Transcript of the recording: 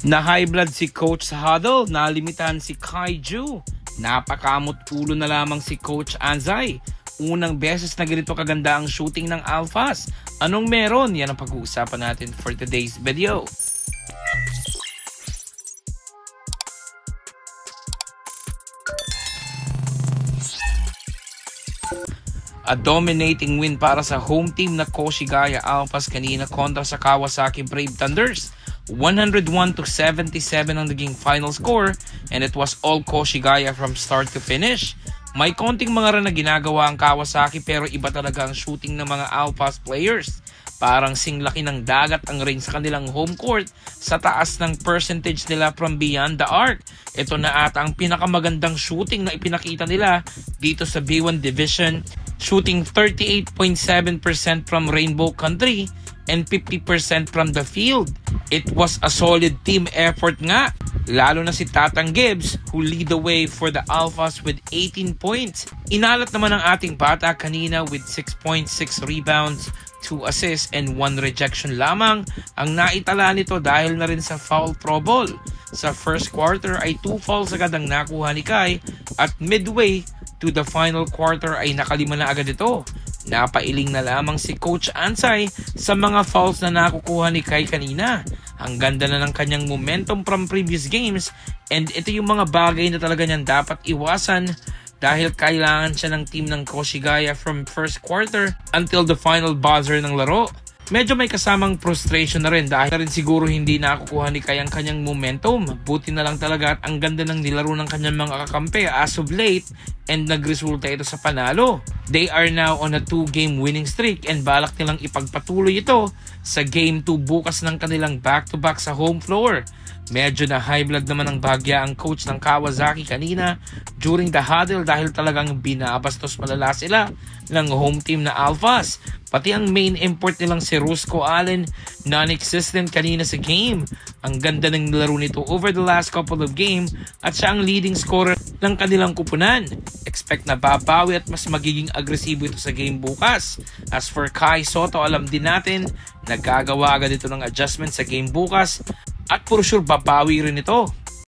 Na high blood si Coach sa huddle, nalimitahan si Kaiju. Napakamot ulo na lamang si Coach Anzay. Unang beses na ganito kaganda ang shooting ng Alphas. Anong meron? Yan ang pag-uusapan natin for today's video. A dominating win para sa home team na Koshigaya Alphas kanina kontra sa Kawasaki Brave Thunders. 101-77 ang naging final score, and it was all Koshigaya from start to finish. May konting mga run na ginagawa ang Kawasaki pero iba talaga ang shooting ng mga Alphas players. Parang singlaki ng dagat ang range sa kanilang home court sa taas ng percentage nila from beyond the arc. Ito na ata ang pinakamagandang shooting na ipinakita nila dito sa B1 Division, shooting 38.7% from Rainbow Country and 50% from the field. It was a solid team effort nga, lalo na si Tatang Gibbs who lead the way for the Alphas with 18 points. Inalat naman ang ating bata kanina with 6.6 rebounds, 2 assists and 1 rejection lamang ang naitala nito dahil na rin sa foul trouble. Sa first quarter ay 2 fouls agad ang nakuha ni Kai at midway to the final quarter ay nakalima na agad ito. Napailing na lamang si Coach Ansay sa mga fouls na nakukuha ni Kai kanina. Ang ganda na ng kanyang momentum from previous games, and ito yung mga bagay na talaga niyan dapat iwasan dahil kailangan siya ng team ng Koshigaya from first quarter until the final buzzer ng laro. Medyo may kasamang frustration na rin dahil na rin siguro hindi nakukuha ni Kai ang kanyang momentum. Buti na lang talaga at ang ganda ng nilaro ng kanyang mga kakampi as of late, and nagresulta ito sa panalo. They are now on a 2-game winning streak and balak nilang ipagpatuloy ito sa Game 2 bukas ng kanilang back-to-back sa home floor. Medyo na high blood naman ang bahagya ang coach ng Kawasaki kanina during the huddle dahil talagang binabastos malala sila ng home team na Alphas. Pati ang main import nilang si Rusco Allen, non-existent kanina sa game. Ang ganda ng nilaro nito over the last couple of game at siya ang leading scorer ng kanilang kupunan. Expect na babawi at mas magiging agresibo ito sa game bukas. As for Kai Soto, alam din natin nagagawa agad ito ng adjustment sa game bukas at for sure babawi rin ito.